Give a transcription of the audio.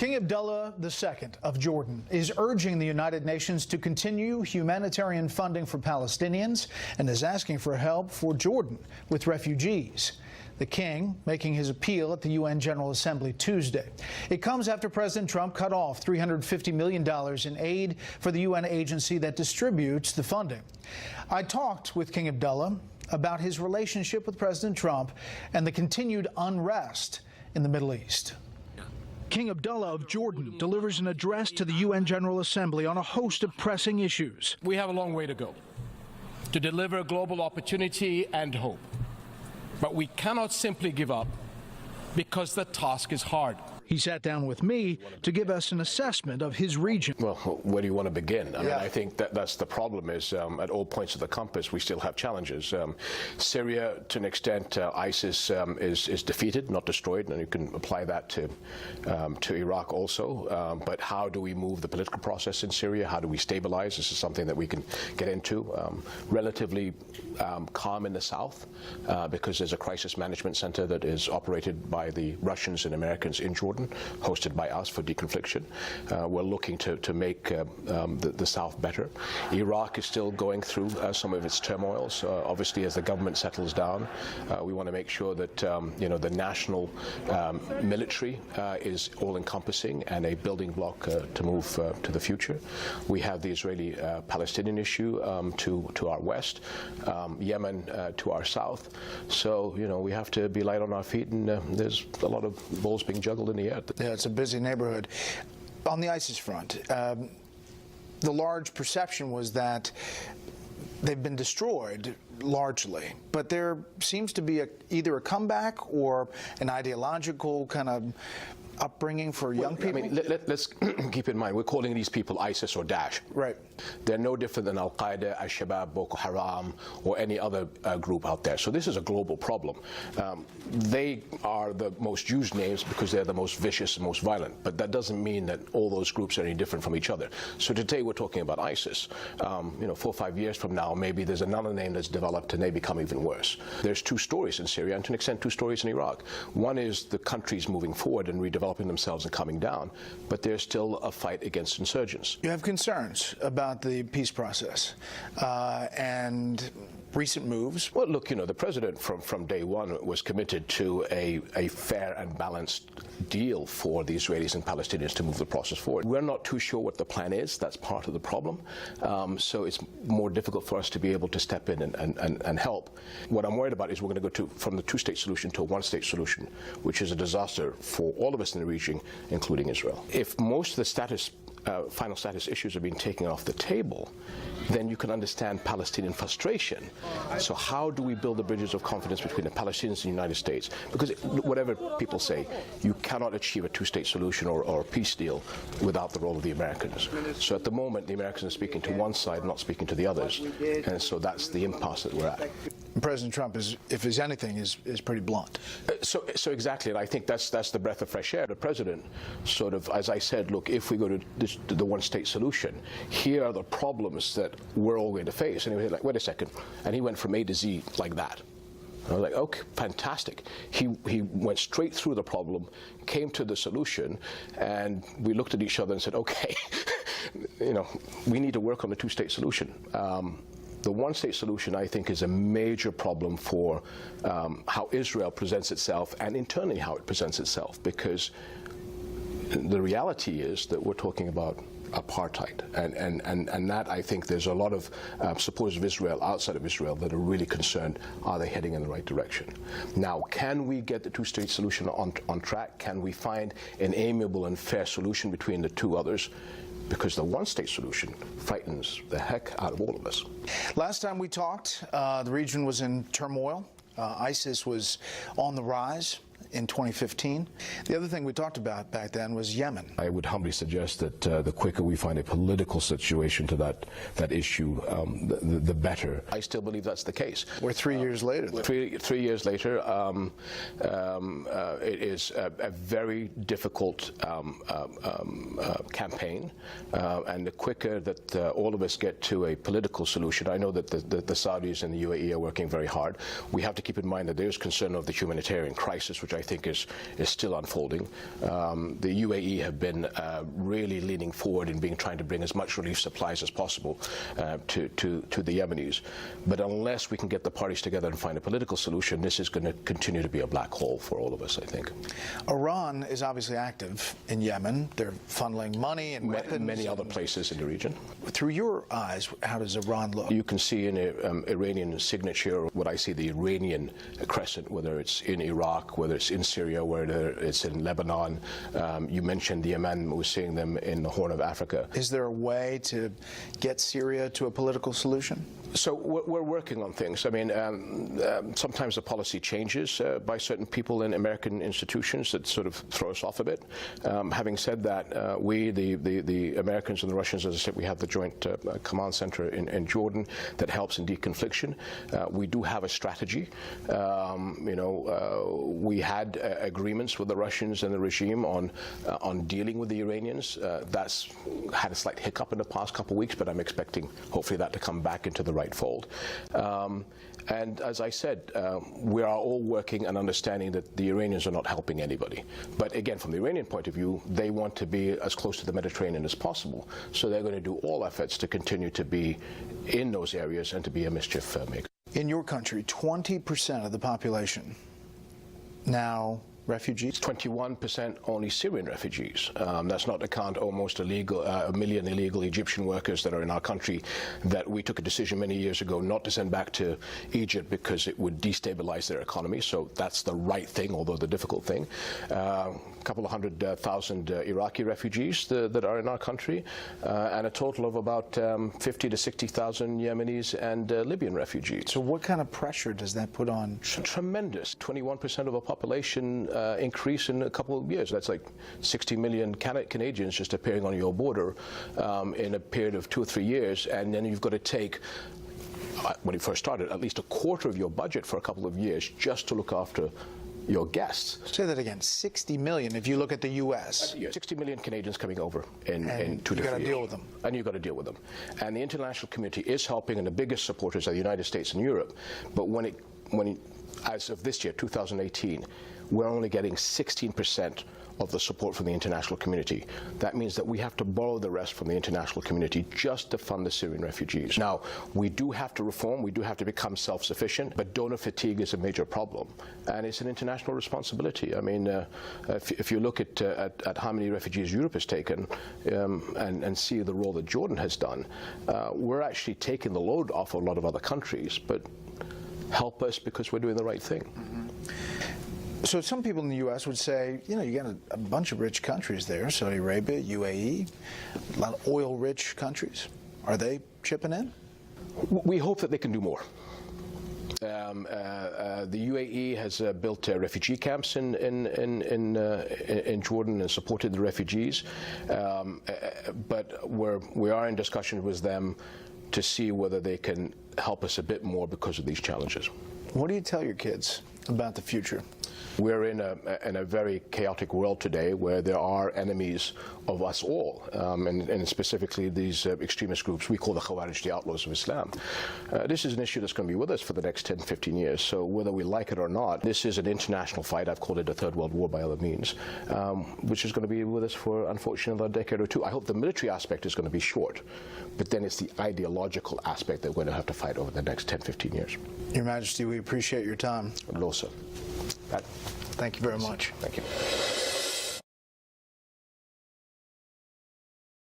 King Abdullah II of Jordan is urging the United Nations to continue humanitarian funding for Palestinians and is asking for help for Jordan with refugees. The king making his appeal at the UN General Assembly Tuesday. It comes after President Trump cut off $350 million in aid for the UN agency that distributes the funding. I talked with King Abdullah about his relationship with President Trump and the continued unrest in the Middle East. King Abdullah of Jordan delivers an address to the UN General Assembly on a host of pressing issues. We have a long way to go to deliver global opportunity and hope. But we cannot simply give up because the task is hard. He sat down with me to give us an assessment of his region. Well, where do you want to begin? I mean, I think that's the problem is at all points of the compass, we still have challenges. Syria, to an extent, ISIS is defeated, not destroyed, and you can apply that to Iraq also. But how do we move the political process in Syria? How do we stabilize? This is something that we can get into. Relatively calm in the south because there's a crisis management center that is operated by the Russians and Americans in Jordan, hosted by us for deconfliction. We're looking to make the South better. Iraq is still going through some of its turmoils. Obviously, as the government settles down, we want to make sure that the national military is all-encompassing and a building block to move to the future. We have the Israeli-Palestinian issue to our west, Yemen to our south. So, we have to be light on our feet, and there's a lot of balls being juggled in the air. Yeah, it's a busy neighborhood. On the ISIS front, the large perception was that they've been destroyed largely, but there seems to be either a comeback or an ideological kind of upbringing for young people? I mean, let's keep in mind, we're calling these people ISIS or Daesh. Right. They're no different than Al-Qaeda, Al-Shabaab, Boko Haram, or any other group out there. So this is a global problem. They are the most used names because they're the most vicious and most violent, but that doesn't mean that all those groups are any different from each other. So today we're talking about ISIS. 4 or 5 years from now, maybe there's another name that's developed and they become even worse. There's two stories in Syria, and to an extent two stories in Iraq. One is the countries moving forward and redeveloping themselves and coming down, but there's still a fight against insurgents. You have concerns about the peace process and recent moves? Well, look, the president from day one was committed to a fair and balanced deal for the Israelis and Palestinians to move the process forward. We're not too sure what the plan is. That's part of the problem. So it's more difficult for us to be able to step in and help. What I'm worried about is we're going to go from the two-state solution to a one-state solution, which is a disaster for all of us in the region, including Israel. If most of the final status issues are being taken off the table, then you can understand Palestinian frustration. So how do we build the bridges of confidence between the Palestinians and the United States? Because whatever people say, you cannot achieve a two-state solution or a peace deal without the role of the Americans. So at the moment, the Americans are speaking to one side, not speaking to the others. And so that's the impasse that we're at. President Trump, if there's anything, is pretty blunt. So exactly, and I think that's the breath of fresh air. The president sort of, as I said, look, if we go to the one-state solution, here are the problems that we're all going to face. And he was like, wait a second. And he went from A to Z like that. I was like, okay, fantastic. He went straight through the problem, came to the solution, and we looked at each other and said, okay, we need to work on the two-state solution. The one-state solution, I think, is a major problem for how Israel presents itself and internally how it presents itself, because the reality is that we're talking about apartheid, and that, I think, there's a lot of supporters of Israel outside of Israel that are really concerned, are they heading in the right direction? Now, can we get the two-state solution on track? Can we find an amiable and fair solution between the two others? Because the one-state solution frightens the heck out of all of us. Last time we talked, the region was in turmoil. ISIS was on the rise in 2015. The other thing we talked about back then was Yemen. I would humbly suggest that the quicker we find a political situation to that issue, the better. I still believe that's the case. We're 3 years later. Three years later, it is a very difficult campaign, and the quicker that all of us get to a political solution, I know that the Saudis and the UAE are working very hard. We have to keep in mind that there is concern of the humanitarian crisis, which I I think is still unfolding. The UAE have been really leaning forward in trying to bring as much relief supplies as possible to the Yemenis. But unless we can get the parties together and find a political solution, this is going to continue to be a black hole for all of us, I think. Iran is obviously active in Yemen. They're funneling money and weapons. Many other places in the region. Through your eyes, how does Iran look? You can see in an Iranian signature what I see the Iranian crescent, whether it's in Iraq, whether it's in Syria, whether it's in Lebanon. You mentioned the Yemen, we're seeing them in the Horn of Africa. Is there a way to get Syria to a political solution? So we're working on things. I mean, sometimes the policy changes by certain people in American institutions that sort of throw us off a bit. Having said that, we, the Americans and the Russians, as I said, we have the joint command center in Jordan that helps in deconfliction. We do have a strategy. We had agreements with the Russians and the regime on dealing with the Iranians. That's had a slight hiccup in the past couple of weeks, but I'm expecting hopefully that to come back into the right fold. And as I said, we are all working and understanding that the Iranians are not helping anybody. But again, from the Iranian point of view, they want to be as close to the Mediterranean as possible. So they're going to do all efforts to continue to be in those areas and to be a mischief maker. In your country, 20% of the population now refugees? 21% only Syrian refugees. That's not to count almost a million illegal Egyptian workers that are in our country that we took a decision many years ago not to send back to Egypt because it would destabilize their economy. So that's the right thing, although the difficult thing. A couple of 100,000 Iraqi refugees that are in our country, and a total of about 50 to 60,000 Yemenis and Libyan refugees. So what kind of pressure does that put on? Tremendous. 21% of a population increase in a couple of years. That's like 60 million Canadians just appearing on your border in a period of 2 or 3 years, and then you've got to take, when you first started, at least a quarter of your budget for a couple of years just to look after your guests. Say that again. 60 million if you look at the U.S. 60 million Canadians coming over in 2 to 3 years. You've got to deal with them. And you've got to deal with them. And the international community is helping, and the biggest supporters are the United States and Europe. But as of this year, 2018, we're only getting 16% of the support from the international community. That means that we have to borrow the rest from the international community just to fund the Syrian refugees. Now, we do have to reform, we do have to become self-sufficient, but donor fatigue is a major problem, and it's an international responsibility. I mean, if you look at how many refugees Europe has taken and see the role that Jordan has done, we're actually taking the load off a lot of other countries, but help us because we're doing the right thing. Mm-hmm. So some people in the U.S. would say, you know, you got a bunch of rich countries there, Saudi Arabia, UAE, a lot of oil-rich countries. Are they chipping in? We hope that they can do more. The UAE has built refugee camps in Jordan and supported the refugees, but we are in discussion with them to see whether they can help us a bit more because of these challenges. What do you tell your kids about the future? We're in a very chaotic world today where there are enemies of us all, and specifically these extremist groups we call the Khawarij, the outlaws of Islam. This is an issue that's going to be with us for the next 10, 15 years, so whether we like it or not, this is an international fight. I've called it a third world war by other means, which is going to be with us for, unfortunately, another decade or two. I hope the military aspect is going to be short, but then it's the ideological aspect that we're going to have to fight over the next 10, 15 years. Your Majesty, we appreciate your time. Also, Thank you very much. Thank you.